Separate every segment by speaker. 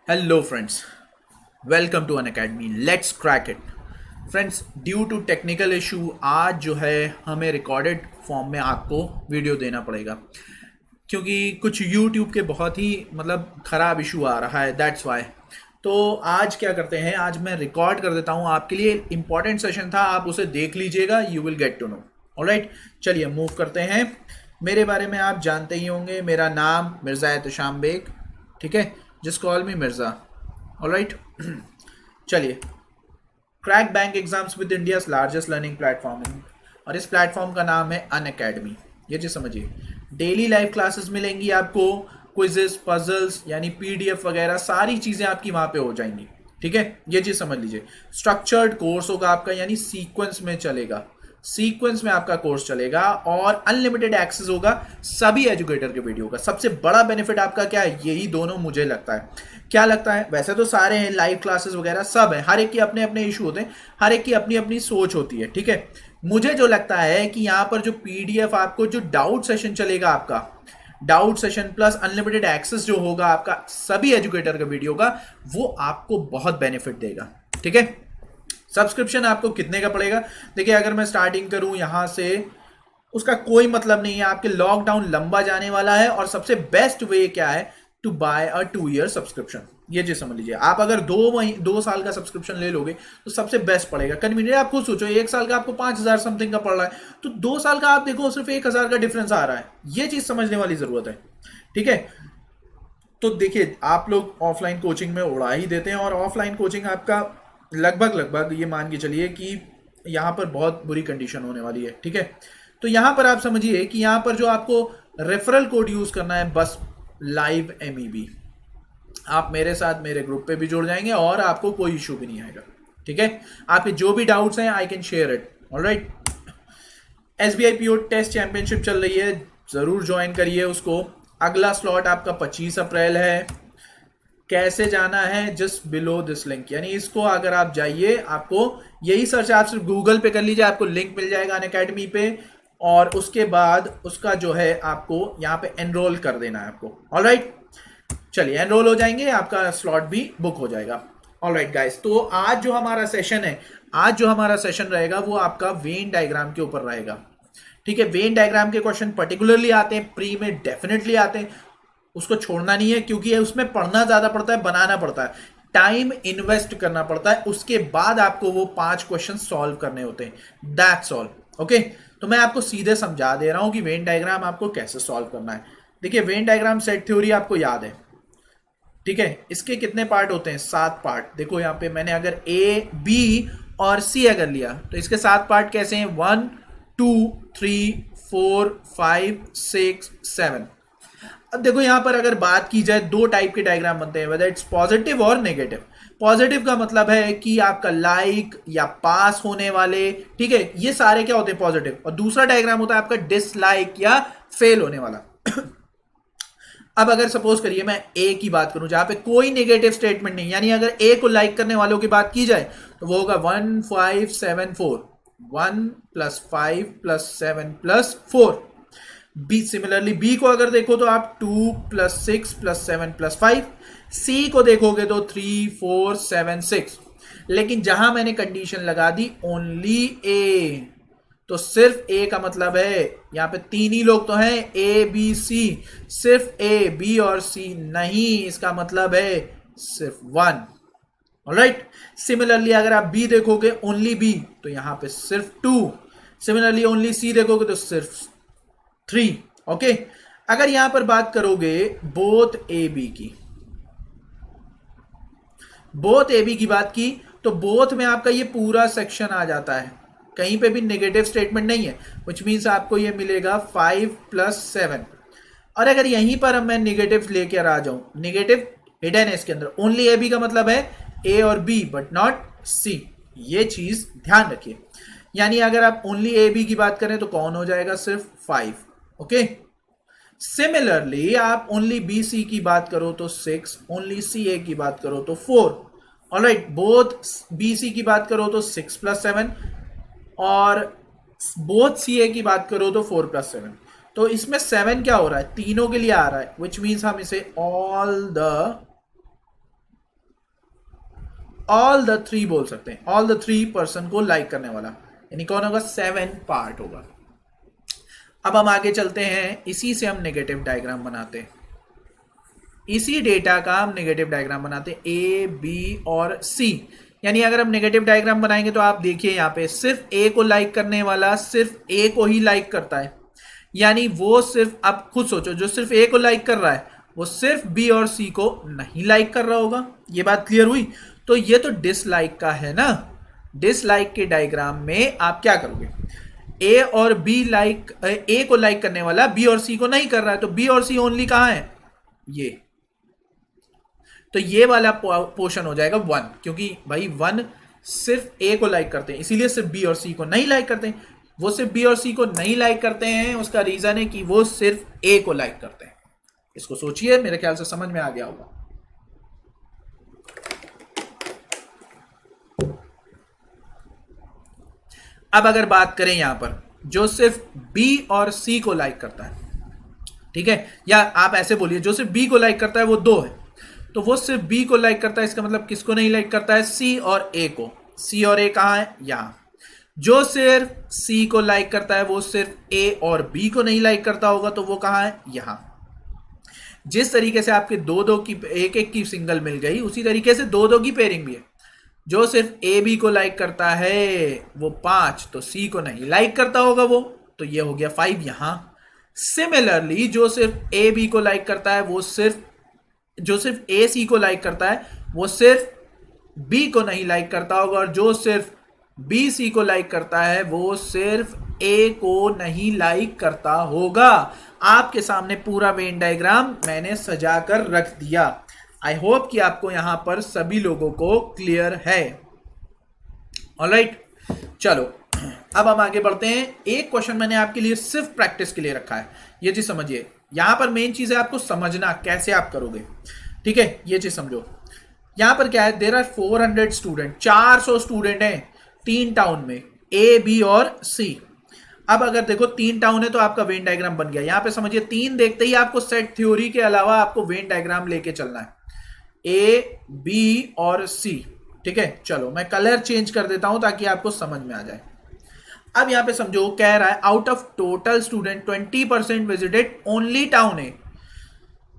Speaker 1: Hello friends, welcome to Unacademy. Let's crack it. Friends, due to technical issue आज जो है हमें recorded form में आपको वीडियो देना पड़ेगा, क्योंकि कुछ यूट्यूब के बहुत ही ख़राब इशू आ रहा है, दैट्स वाई। तो आज क्या करते हैं, आज मैं रिकॉर्ड कर देता हूँ आपके लिए। इंपॉर्टेंट सेशन था, आप उसे देख लीजिएगा, you will get to know. Alright, चलिए मूव करते हैं। मेरे बारे में आप जानते ही होंगे, मेरा नाम मिर्ज़ा एहतशाम बेग, ठीक है, जिस कॉल मी मिर्ज़ा। ऑलराइट, चलिए। Crack bank exams with India's largest learning platform, और इस प्लेटफॉर्म का नाम है अन अकेडमी। ये जी समझिए, डेली लाइव क्लासेस मिलेंगी आपको, क्विजेस, पजल्स यानी पीडीएफ वगैरह सारी चीज़ें आपकी वहाँ पे हो जाएंगी, ठीक है। ये चीज़ समझ लीजिए, स्ट्रक्चर्ड कोर्स होगा आपका, यानी सीक्वेंस में चलेगा, सीक्वेंस में आपका कोर्स चलेगा, और अनलिमिटेड एक्सेस होगा सभी एजुकेटर के वीडियो का। सबसे बड़ा बेनिफिट आपका क्या है, यही दोनों मुझे लगता है। क्या लगता है, वैसे तो सारे हैं, लाइव क्लासेस वगैरह सब है, हर एक के अपने अपने इशू होते हैं, हर एक की अपनी अपनी सोच होती है, ठीक है। मुझे जो लगता है कि यहाँ पर जो पीडीएफ आपको, जो डाउट सेशन चलेगा आपका, doubt session plus unlimited access जो होगा आपका सभी एजुकेटर का वीडियो का, वो आपको बहुत बेनिफिट देगा, ठीक है। सब्सक्रिप्शन आपको कितने का पड़ेगा, देखिए अगर मैं स्टार्टिंग करूं यहां से, उसका कोई मतलब नहीं है, आपके लॉकडाउन लंबा जाने वाला है, और सबसे बेस्ट वे क्या है, to buy a 2 year subscription. ये चीज समझ लीजिए, आप अगर 2 साल का सब्सक्रिप्शन ले लोगे तो सबसे बेस्ट पड़ेगा। कन्वीनियंट, आप खुद सोचो, 1 साल का आपको 5,000 समथिंग का पड़ रहा है, तो 2 साल का आप देखो सिर्फ 1,000 का डिफरेंस आ रहा है। ये चीज समझने वाली जरूरत है, ठीक है। तो देखिए, आप लोग ऑफलाइन कोचिंग में उड़ा ही देते हैं, और ऑफलाइन कोचिंग आपका लगभग लगभग ये मान के चलिए कि यहाँ पर बहुत बुरी कंडीशन होने वाली है, ठीक है। तो यहाँ पर आप समझिए कि यहाँ पर जो आपको रेफरल कोड यूज करना है, बस लाइव MEB, आप मेरे साथ मेरे ग्रुप पे भी जुड़ जाएंगे और आपको कोई इशू भी नहीं आएगा, ठीक है। आपके जो भी डाउट्स हैं, I can share it. Alright, SBI PO test championship चल रही है, जरूर ज्वाइन करिए उसको। अगला स्लॉट आपका 25 अप्रैल है। कैसे जाना है, जस्ट बिलो दिस लिंक, यानी इसको अगर आप जाइए, आपको यही सर्च आप सिर्फ गूगल पे कर लीजिए, आपको लिंक मिल जाएगा अन अकेडमी पे, और उसके बाद उसका जो है आपको यहाँ पे एनरोल कर देना है आपको। ऑलराइट, चलिए एनरोल हो जाएंगे, आपका स्लॉट भी बुक हो जाएगा। ऑलराइट गाइस, तो आज जो हमारा सेशन है, आज जो हमारा सेशन रहेगा वो आपका वेन डायग्राम के ऊपर रहेगा, ठीक है। वेन डायग्राम के क्वेश्चन पर्टिकुलरली आते हैं, प्री में डेफिनेटली आते हैं, उसको छोड़ना नहीं है, क्योंकि उसमें पढ़ना ज्यादा पड़ता है, बनाना पड़ता है, टाइम इन्वेस्ट करना पड़ता है, उसके बाद आपको वो 5 क्वेश्चन सॉल्व करने होते हैं, दैट्स ऑल। ओके, तो मैं आपको सीधे समझा दे रहा हूं कि वेन डायग्राम आपको कैसे सॉल्व करना है। देखिए, वेन डायग्राम सेट थ्योरी आपको याद है, ठीक है। इसके कितने पार्ट होते हैं, 7 पार्ट। देखो यहाँ पे मैंने अगर A, B और C अगर लिया, तो इसके 7 पार्ट कैसे हैं, 1 2 3 4 5 6 7। अब देखो यहाँ पर अगर बात की जाए, 2 टाइप के डायग्राम बनते हैं, वेदर इट्स पॉजिटिव और नेगेटिव। पॉजिटिव का मतलब है कि आपका लाइक या पास होने वाले, ठीक है, ये सारे क्या होते हैं, पॉजिटिव। और दूसरा डायग्राम होता है आपका डिसलाइक या फेल होने वाला। अब अगर सपोज करिए मैं ए की बात करूं, जहां पे कोई नेगेटिव स्टेटमेंट नहीं, यानी अगर ए को लाइक करने वालों की बात की जाए, तो वो होगा 1 5 7 4, 1 + 5 + 7 + 4। बी, सिमिलरली बी को अगर देखो तो आप 2 + 6 + 7 + 5। सी को देखोगे तो 3 4 7 6। लेकिन जहां मैंने कंडीशन लगा दी ओनली ए, तो सिर्फ ए का मतलब है, यहां पे 3 ही लोग तो हैं, A B C, सिर्फ A B और C नहीं, इसका मतलब है सिर्फ 1। ऑलराइट, सिमिलरली अगर आप बी देखोगे ओनली बी, तो यहां पे सिर्फ 2। सिमिलरली ओनली सी देखोगे तो सिर्फ 3। ओके, अगर यहां पर बात करोगे बोथ AB की, बोथ AB की बात की, तो बोथ में आपका ये पूरा सेक्शन आ जाता है, कहीं पे भी नेगेटिव स्टेटमेंट नहीं है, विच मीन्स आपको ये मिलेगा 5 + 7। और अगर यहीं पर मैं नेगेटिव लेकर आ जाऊं, नेगेटिव हिडन है इसके अंदर, ओनली AB का मतलब है A और B बट नॉट C, ये चीज ध्यान रखिए। यानी अगर आप ओनली AB की बात करें तो कौन हो जाएगा, सिर्फ 5। ओके, सिमिलरली आप ओनली BC की बात करो तो 6, ओनली CA की बात करो तो 4। ऑलराइट, बोथ BC की बात करो तो 6 + 7, और बोथ CA की बात करो तो 4 + 7। तो इसमें 7 क्या हो रहा है, तीनों के लिए आ रहा है, विच मीन्स हम इसे all the all the three बोल सकते हैं, ऑल द थ्री पर्सन को लाइक करने वाला, यानी कौन होगा, 7 पार्ट होगा। अब हम आगे चलते हैं, इसी से हम नेगेटिव डायग्राम बनाते हैं, इसी डेटा का हम नेगेटिव डायग्राम बनाते हैं, ए बी और सी। यानी अगर हम नेगेटिव डायग्राम बनाएंगे तो आप देखिए यहाँ पे सिर्फ ए को लाइक करने वाला सिर्फ ए को ही लाइक करता है, यानी वो सिर्फ, आप खुद सोचो, जो सिर्फ ए को लाइक कर रहा है वो सिर्फ बी और सी को नहीं लाइक कर रहा होगा। ये बात क्लियर हुई? तो ये तो डिसलाइक का है ना। डिसलाइक के डायग्राम में आप क्या करोगे, ए और बी लाइक, ए को लाइक करने वाला बी और सी को नहीं कर रहा है, तो बी और सी ओनली कहां है, ये, तो ये वाला पोर्शन हो जाएगा 1, क्योंकि भाई 1 सिर्फ ए को लाइक करते हैं, इसीलिए सिर्फ बी और सी को नहीं लाइक करते हैं। वो सिर्फ बी और सी को नहीं लाइक करते हैं, उसका रीजन है कि वो सिर्फ ए को लाइक करते हैं। इसको सोचिए, मेरे ख्याल से समझ में आ गया होगा। अब अगर बात करें यहां पर जो सिर्फ बी और सी को लाइक करता है, ठीक है, या आप ऐसे बोलिए जो सिर्फ बी को लाइक करता है वो 2 है, तो वो सिर्फ बी को लाइक करता है, इसका मतलब किसको नहीं लाइक करता है, सी और ए को। सी और ए कहां है, यहां। जो सिर्फ सी को लाइक करता है वो सिर्फ ए और बी को नहीं लाइक करता होगा, तो वो कहां है, यहां। जिस तरीके से आपके 2-2 की, 1-1 की सिंगल मिल गई, उसी तरीके से 2-2 की पेयरिंग भी है। जो सिर्फ ए बी को लाइक करता है वो 5, तो सी को नहीं लाइक करता होगा वो, तो ये हो गया 5 यहां। सिमिलरली जो सिर्फ ए बी को लाइक करता है वो सिर्फ, जो सिर्फ ए सी को लाइक करता है वो सिर्फ बी को नहीं लाइक करता होगा, और जो सिर्फ बी सी को लाइक करता है वो सिर्फ ए को नहीं लाइक करता होगा। आपके सामने पूरा वेन डायग्राम मैंने सजा कर रख दिया। आई होप कि आपको यहां पर सभी लोगों को क्लियर है। ऑलराइट, चलो अब हम आगे बढ़ते हैं। एक क्वेश्चन मैंने आपके लिए सिर्फ प्रैक्टिस के लिए रखा है, ये चीज समझिए। यहां पर मेन चीज है आपको समझना कैसे आप करोगे, ठीक है, ये चीज समझो। यहां पर क्या है, देयर आर 400 स्टूडेंट, 400 स्टूडेंट हैं 3 टाउन में, ए बी और सी। अब अगर देखो 3 टाउन है तो आपका वेन डायग्राम बन गया। यहां पे समझिए 3 देखते ही आपको सेट थ्योरी के अलावा आपको वेन डायग्राम लेके चलना है, ए बी और सी, ठीक है। चलो मैं कलर चेंज कर देता हूं ताकि आपको समझ में आ जाए। अब यहां पे समझो कह रहा है out of total student 20% visited only town A,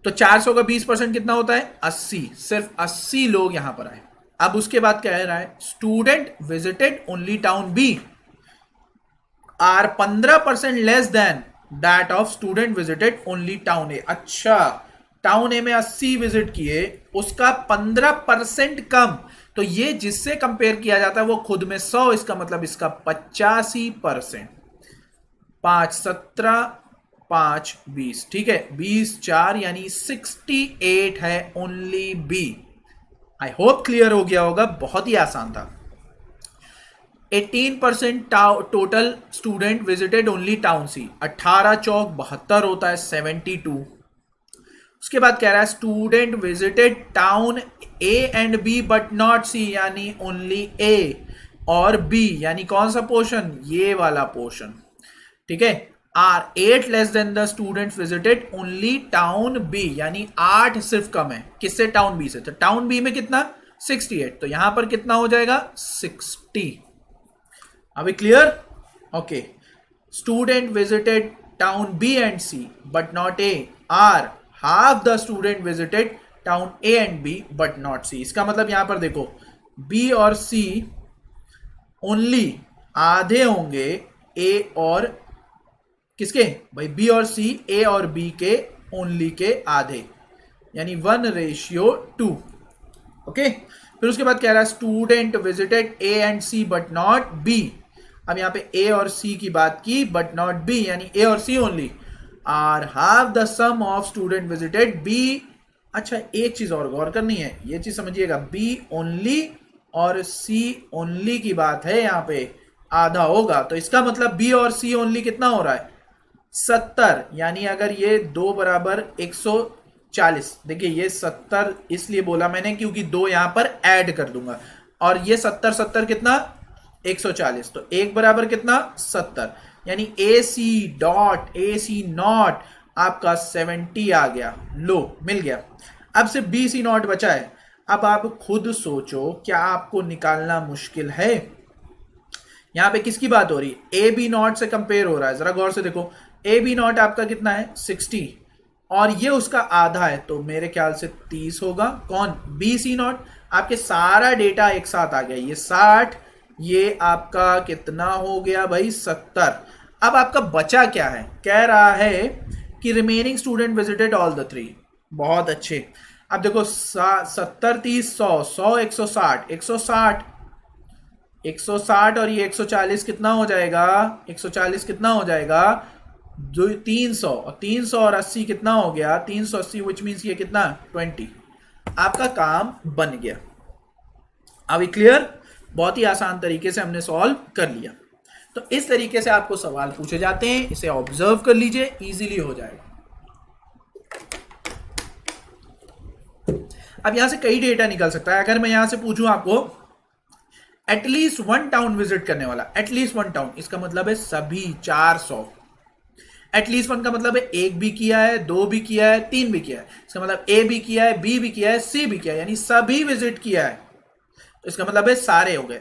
Speaker 1: तो 400 का 20% कितना होता है, 80। सिर्फ 80 लोग यहां पर आए। अब उसके बाद कह रहा है student visited only town B are 15% less than that of student visited only town A. अच्छा, टाउन ए में 80 विजिट किए, उसका 15% कम, तो ये जिससे कंपेयर किया जाता है वो खुद में 100, इसका मतलब इसका 85%। 5 17 5 20, ठीक है, 20 4 यानी 68 है only B. I hope clear हो गया होगा, बहुत ही आसान था। 18% total student visited only town C, 18 चौक 72 होता है 72। उसके बाद कह रहा है student visited town A and B but not C, यानी ओनली ए और बी, यानी कौन सा पोर्शन, ये वाला पोर्शन, ठीक है। Are 8 less than the student visited only town B, यानी 8 सिर्फ कम है किससे, टाउन बी से। तो टाउन बी में कितना, 68, तो यहां पर कितना हो जाएगा 60। अभी clear, okay. Student visited town B and C but not A are half the student visited town A and B but not C. इसका मतलब यहां पर देखो बी और सी ओनली आधे होंगे ए और किसके, भाई बी और सी ए और बी के ओनली के आधे, यानी 1:2। ओके, फिर उसके बाद कह रहा है student visited A and C but not B. अब यहां पे ए और सी की बात की बट नॉट बी, यानी ए और C only are half the sum of student visited B. अच्छा, एक चीज और गौर करनी है, ये चीज समझिएगा, बी ओनली और सी ओनली की बात है, यहां पे आधा होगा, तो इसका मतलब बी और सी ओनली कितना हो रहा है, 70। यानी अगर ये 2 बराबर 140, देखिए ये 70 इसलिए बोला मैंने क्योंकि 2 यहां पर ऐड कर दूंगा, और ये 70 70 कितना 140, तो 1 बराबर कितना 70, यानी ए C dot A C not आपका 70 आ गया, लो मिल गया। अब सिर्फ बी सी नॉट बचा है। अब आप खुद सोचो, क्या आपको निकालना मुश्किल है? यहां पे किसकी बात हो रही है? ए बी नॉट से कंपेयर हो रहा है, जरा गौर से देखो। ए बी नॉट आपका कितना है? 60, और ये उसका आधा है, तो मेरे ख्याल से 30 होगा। कौन? B C not. आपके सारा डेटा एक साथ आ गया, ये 60, ये आपका कितना हो गया भाई? 70। अब आपका बचा क्या है? कह रहा है कि remaining student visited all the 3। बहुत अच्छे। अब देखो 70 30 100 100 160 160 160 और ये 140 कितना हो जाएगा? 140 कितना हो जाएगा? 300, और 300 और 80 कितना हो गया? 380, विच मीन्स ये कितना? 20। आपका काम बन गया। अभी क्लियर? बहुत ही आसान तरीके से हमने सॉल्व कर लिया। तो इस तरीके से आपको सवाल पूछे जाते हैं, इसे ऑब्जर्व कर लीजिए, इजीली हो जाएगा। अब यहां से कई डेटा निकल सकता है। अगर मैं यहां से पूछूं आपको एटलीस्ट 1 टाउन विजिट करने वाला, एटलीस्ट 1 टाउन, इसका मतलब है सभी 400। एटलीस्ट 1 का मतलब है 1 भी किया है, 2 भी किया है, 3 भी किया है। इसका मतलब ए भी किया है, बी भी किया है, सी भी किया है, यानी सभी विजिट किया है। तो इसका मतलब है सारे हो गए।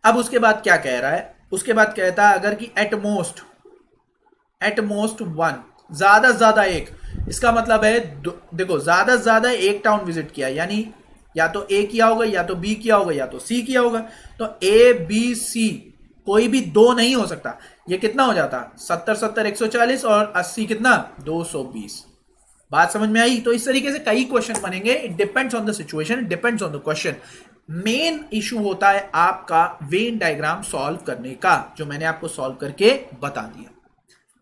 Speaker 1: अब उसके बाद क्या कह रहा है? उसके बाद कहता है अगर कि एट मोस्ट 1, ज्यादा से ज्यादा 1। इसका मतलब है देखो, ज्यादा से ज्यादा 1 टाउन विजिट किया, यानी या तो ए किया होगा, या तो बी किया होगा, या तो सी किया होगा। तो ए बी सी कोई भी 2 नहीं हो सकता। ये कितना हो जाता? 70 70 140 और 80 कितना? 220। बात समझ में आई? तो इस तरीके से कई क्वेश्चन बनेंगे। It depends on the situation, it depends on the question. Main issue होता है आपका वेन डायग्राम सॉल्व करने का, जो मैंने आपको सॉल्व करके बता दिया।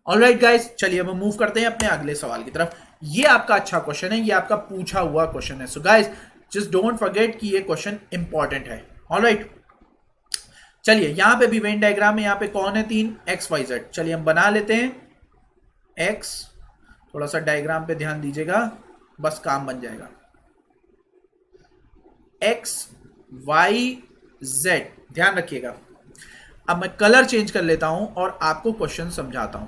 Speaker 1: ऑलराइट गाइस, चलिए अब हम मूव करते हैं अपने अगले सवाल की तरफ। ये आपका अच्छा क्वेश्चन है, ये आपका पूछा हुआ क्वेश्चन है। So guys just don't forget कि ये क्वेश्चन इंपॉर्टेंट है। ऑलराइट, चलिए यहां पे भी वेन डायग्राम में यहां पे कौन है? 3 एक्स वाई जेड। चलिए हम बना लेते हैं। एक्स, थोड़ा सा डायग्राम पे ध्यान दीजिएगा, बस काम बन जाएगा। एक्स वाई जेड, ध्यान रखिएगा। अब मैं कलर चेंज कर लेता हूं और आपको क्वेश्चन समझाता हूं।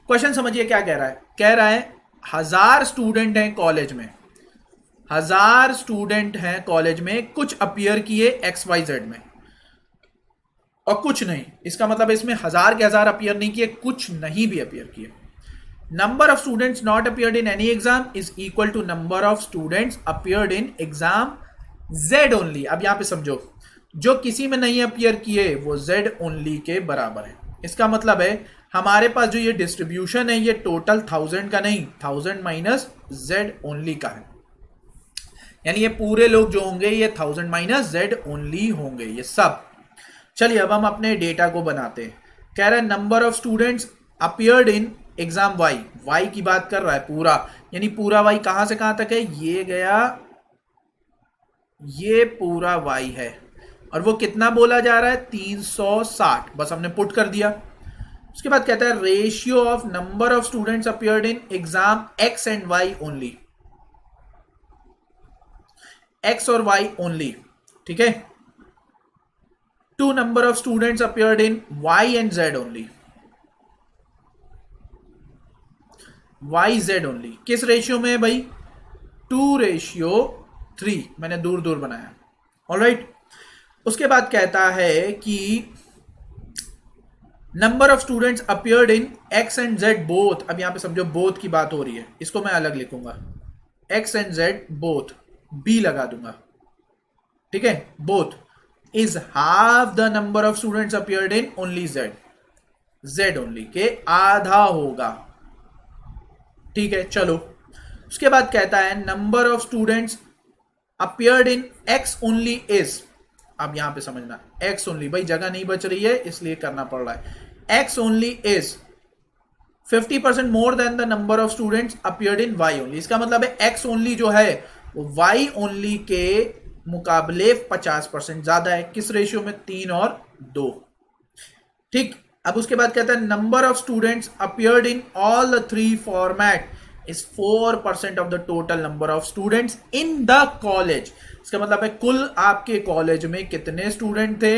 Speaker 1: क्वेश्चन समझिए क्या कह रहा है। कह रहा है 1000 स्टूडेंट हैं कॉलेज में, 1000 स्टूडेंट हैं कॉलेज में, कुछ अपीयर किए एक्स वाई जेड में और कुछ नहीं। इसका मतलब इसमें 1000 के 1000 अपीयर नहीं किए, कुछ नहीं भी अपीयर किए। Number of students not appeared in any exam is equal to number of students appeared in exam Z only. अब यहां पे समझो, जो किसी में नहीं अपीयर किए वो जेड ओनली के बराबर है। इसका मतलब है हमारे पास जो ये डिस्ट्रीब्यूशन है ये टोटल 1000 का नहीं, 1000 माइनस जेड ओनली का है। यानी ये पूरे लोग जो होंगे ये 1000 माइनस जेड ओनली होंगे, ये सब। चलिए अब हम अपने डेटा को बनाते हैं। कह रहा है number of students appeared in exam Y, Y की बात कर रहा है पूरा, यानी पूरा वाई कहां से कहां तक है? ये गया, ये पूरा वाई है, और वो कितना बोला जा रहा है? 360। बस हमने पुट कर दिया। उसके बाद कहता है ratio of number of students appeared in exam X and Y only, X और वाई ओनली, ठीक है, to number of students appeared in Y and Z only, Y Z only. किस रेशियो में है भाई? 2:3। मैंने दूर दूर बनाया। ऑलराइट, उसके बाद कहता है कि number of students appeared in x and Z both. अब यहां पे समझो बोथ की बात हो रही है, इसको मैं अलग लिखूंगा, X and Z both, B लगा दूंगा, ठीक है। Both is half the number of students appeared in only Z, Z only के आधा होगा, ठीक है। चलो उसके बाद कहता है number of students appeared in x only is. अब यहां पे समझना, एक्स ओनली, भाई जगह नहीं बच रही है इसलिए करना पड़ रहा है। X only is 50% more than the number of students appeared in Y only. इसका मतलब है एक्स ओनली जो है वो वाई ओनली के मुकाबले 50% ज्यादा है। किस रेशियो में? 3 और 2, ठीक। अब उसके बाद कहता है number of students appeared in all the 3 format is 4% of the total number of students in the college. इसका मतलब है कुल आपके कॉलेज में कितने स्टूडेंट थे?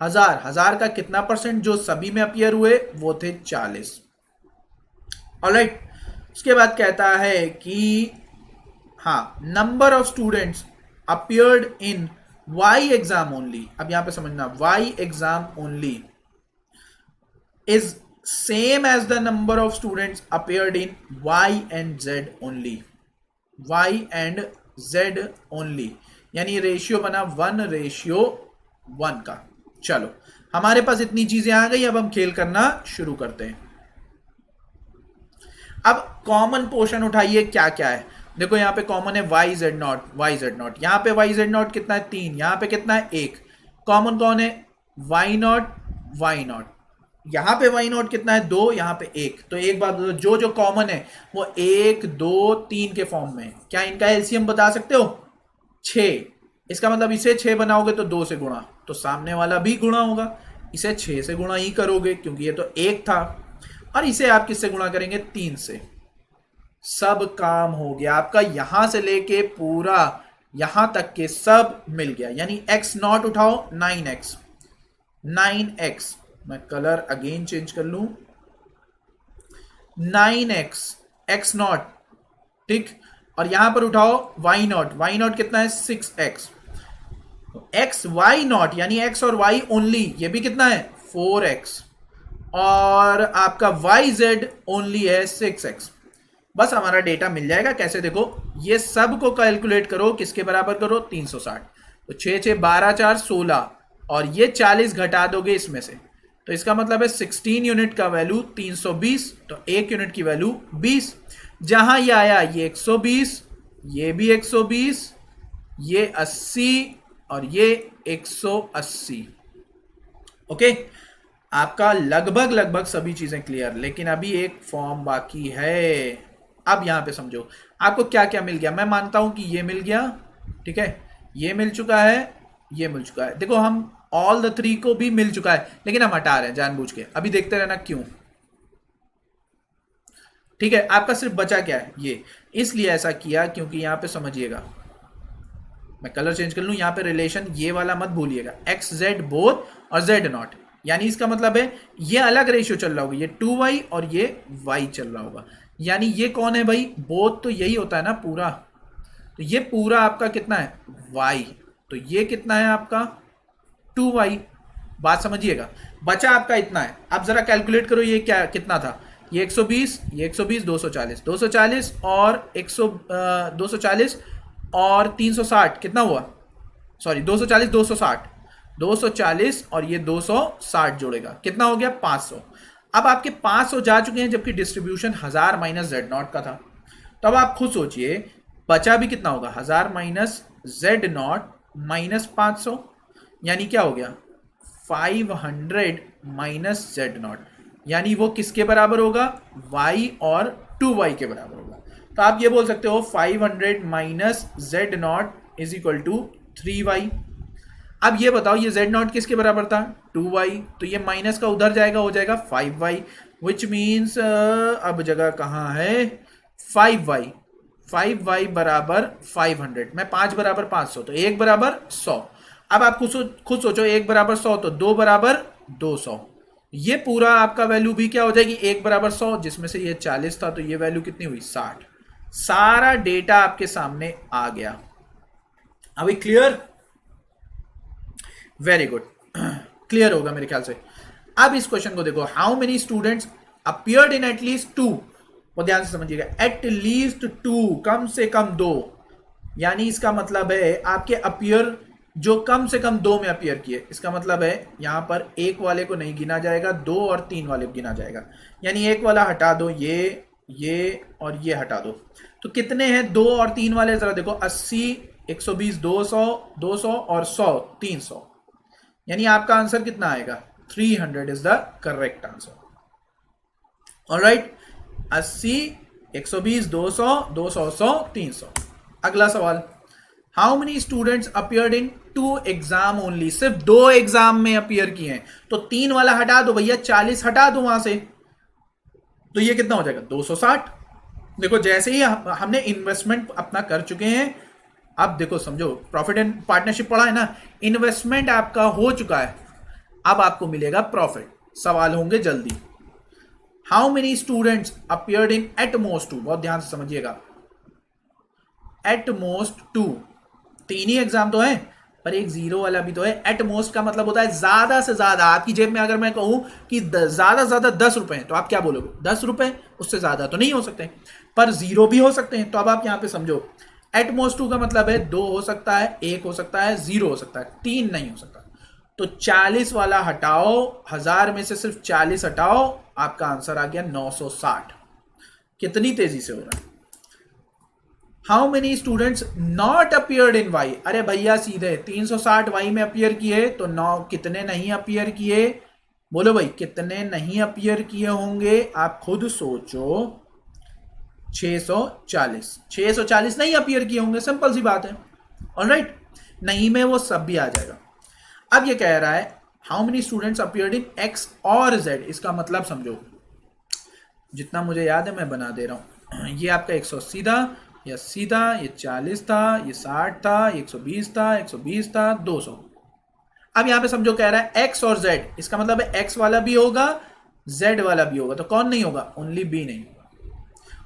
Speaker 1: 1000, 1000 का कितना परसेंट जो सभी में अपीयर हुए? वो थे 40। ऑलराइट, उसके बाद कहता है कि हाँ, number of students appeared in Y exam only, अब यहां पे समझना, Y exam only is same as the number of students appeared in y and z only, y and z only, यानी रेशियो बना 1:1 का। चलो, हमारे पास इतनी चीजें आ गई, अब हम खेल करना शुरू करते हैं। अब कॉमन पोर्शन उठाइए, क्या क्या है। देखो यहाँ पे कॉमन है Y Z not, Y Z not, यहाँ पे वाई जेड नॉट कितना है 3, यहाँ पे कितना है 1। कॉमन कौन है, वाई नॉट, वाई नॉट। यहाँ पे वाई नॉट कितना है 2, यहाँ पे 1। तो एक बात, जो जो कॉमन है वो 1 2 3 के फॉर्म में। क्या इनका एलसीएम बता सकते हो, 6। इसका मतलब इसे 6 बनाओगे तो 2 से गुणा, तो सामने वाला भी गुणा होगा, इसे 6 से गुणा ही करोगे क्योंकि ये तो 1 था, और इसे आप किससे गुणा करेंगे, 3 से। सब काम हो गया आपका, यहां से लेके पूरा यहां तक के सब मिल गया। यानी x नॉट उठाओ, 9x, 9x, मैं कलर अगेन चेंज कर लूं, 9x, x नॉट, ठीक। और यहां पर उठाओ y नॉट, y नॉट कितना है 6x, x y नॉट यानी x और y ओनली, ये भी कितना है 4x, और आपका y z ओनली है 6x। बस हमारा डेटा मिल जाएगा। कैसे, देखो ये सब को कैलकुलेट करो, किसके बराबर करो, 360। तो 6 6 12 4 16, और ये 40 घटा दोगे इसमें से, तो इसका मतलब है 16 यूनिट का वैल्यू 320, तो 1 यूनिट की वैल्यू 20। जहां ये आया ये 120, ये भी 120, ये 80 और ये 180। ओके, आपका लगभग लगभग सभी चीजें क्लियर, लेकिन अभी एक फॉर्म बाकी है। अब यहां पे समझो आपको क्या क्या मिल गया। मैं मानता हूं कि ये मिल गया, ठीक है, ये मिल चुका है, ये मिल चुका है। देखो हम ऑल द 3 को भी मिल चुका है, लेकिन हम हटा रहे हैं जानबूझ के, अभी देखते रहना क्यों। ठीक है, आपका सिर्फ बचा क्या है, ये इसलिए ऐसा किया क्योंकि यहां पे समझिएगा, मैं कलर चेंज कर लूं, यहां पे रिलेशन ये वाला मत भूलिएगा, एक्स जेड बोथ और जेड नॉट, यानी इसका मतलब है ये अलग रेशियो चल रहा होगा, ये 2y और ये y चल रहा होगा। यानी ये कौन है भाई, बोथ तो यही होता है ना पूरा, तो ये पूरा आपका कितना है y, तो ये कितना है आपका 2y। बात समझिएगा, बचा आपका इतना है। अब जरा कैलकुलेट करो ये क्या कितना था, ये 120, ये 120, 240, 240 और 240 और 360 कितना हुआ, सॉरी 240 260, 240 और ये 260 जोड़ेगा, कितना हो गया 500। अब आपके 500 जा चुके हैं, जबकि डिस्ट्रीब्यूशन 1000 माइनस जेड नॉट का था। तो अब आप खुद सोचिए बचा भी कितना होगा, 1000 माइनस जेड नॉट माइनस 500, यानी क्या हो गया 500 माइनस जेड नॉट, यानी वो किसके बराबर होगा, y और 2y के बराबर होगा। तो आप ये बोल सकते हो 500 minus Z not is equal to 3y। अब ये बताओ ये z नॉट किसके बराबर था, 2y, तो ये माइनस का उधर जाएगा, हो जाएगा 5y, विच मीन्स अब जगह कहाँ है 5y, 5y बराबर 500, मैं 5 बराबर 500, तो 1 बराबर 100। अब आप खुद सोचो 1 बराबर 100 तो 2 बराबर 200, ये पूरा आपका वैल्यू भी क्या हो जाएगी 1 बराबर 100, जिसमें से ये 40 था, तो ये वैल्यू कितनी हुई 60। सारा डेटा आपके सामने आ गया। अभी क्लियर, वेरी गुड, क्लियर होगा मेरे ख्याल से। अब इस क्वेश्चन को देखो, how many students appeared in at least 2, वो ध्यान से समझिएगा, एट लीस्ट 2, कम से कम 2, यानी इसका मतलब है आपके अपियर जो कम से कम 2 में अपियर किए, इसका मतलब है यहां पर 1 वाले को नहीं गिना जाएगा, 2 और 3 वाले को गिना जाएगा, यानी 1 वाला हटा दो, ये और ये हटा दो, तो कितने हैं 2 और 3 वाले, जरा देखो 80, 120, 200, 200 और 100, 300, यानी आपका आंसर कितना आएगा 300 is the correct answer. Alright, 80, 120, 200, 200, 100, 300। अगला सवाल, how many students appeared in 2 exam only, सिर्फ 2 एग्जाम में अपियर किए हैं, तो 3 वाला हटा दो भैया, 40 हटा दो वहां से, तो ये कितना हो जाएगा 260। देखो जैसे ही हमने इन्वेस्टमेंट अपना कर चुके हैं, अब देखो समझो प्रॉफिट एंड पार्टनरशिप पढ़ा है ना, इन्वेस्टमेंट आपका हो चुका है, अब आपको मिलेगा प्रॉफिट। सवाल होंगे जल्दी, how many students appeared in at most 2, बहुत ध्यान से समझिएगा, एट मोस्ट 2, 3 ही एग्जाम तो है पर एक जीरो वाला भी तो है। एट मोस्ट का मतलब होता है ज्यादा से ज्यादा। आपकी जेब में अगर मैं कहूं कि ज्यादा से ज्यादा 10 रुपए हैं तो आप क्या बोलोगे? 10 रुपए, उससे ज्यादा तो नहीं हो सकते, पर जीरो भी हो सकते हैं। तो अब आप यहां पे समझो, एट मोस्ट 2 का मतलब है 2 हो सकता है, 1 हो सकता है, 0 हो सकता है, 3 नहीं हो सकता। तो 40 वाला हटाओ, 1000 में से सिर्फ 40 हटाओ, आपका आंसर आ गया 960। कितनी तेजी से हो रहा है। How many students not appeared in Y? अरे भैया सीधे 360 वाई में अपियर किए तो 9 कितने नहीं अपियर किए? बोलो भाई कितने नहीं अपियर किए होंगे, आप खुद सोचो। 640, 640 नहीं अपियर किए होंगे, सिंपल सी बात है। ऑलराइट, नहीं में वो सब भी आ जाएगा। अब ये कह रहा है how many students appeared in x और जेड। इसका मतलब समझो, जितना मुझे याद है मैं बना दे रहा हूं। ये आपका 180 था, ये 80 था, ये 40 था, ये 60 था, 120 था, 120 था, 200। अब यहां पे समझो कह रहा है एक्स और जेड, इसका मतलब है एक्स वाला भी होगा, जेड वाला भी होगा। तो कौन नहीं होगा? ओनली बी नहीं होगा।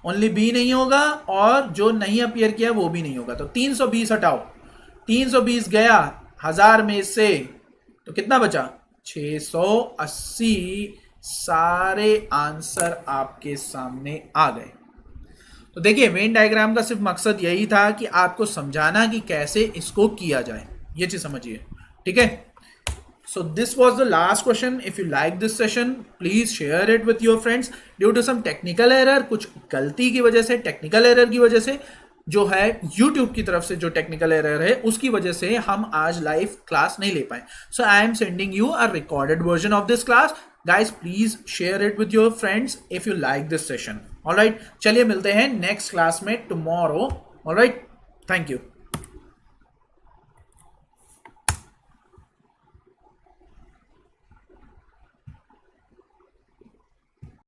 Speaker 1: ओनली बी नहीं होगा, और जो नहीं अपियर किया वो भी नहीं होगा। तो 320 हटाओ, 320 गया 1000 में से, तो कितना बचा? 680। सारे आंसर आपके सामने आ गए। तो देखिए, वेन डायग्राम का सिर्फ मकसद यही था कि आपको समझाना कि कैसे इसको किया जाए। ये चीज समझिए, ठीक है। So this was the last question. If you like this session, please share it with your friends. Due to some technical error, कुछ गलती की वजह से, टेक्निकल एरर की वजह से, जो है YouTube की तरफ से जो टेक्निकल एरर है उसकी वजह से हम आज लाइव क्लास नहीं ले पाए। So I am sending you a recorded version of this class. Guys please share it with your friends if you like this session. Alright, चलिए मिलते हैं नेक्स्ट क्लास में टुमारो। Alright, thank you.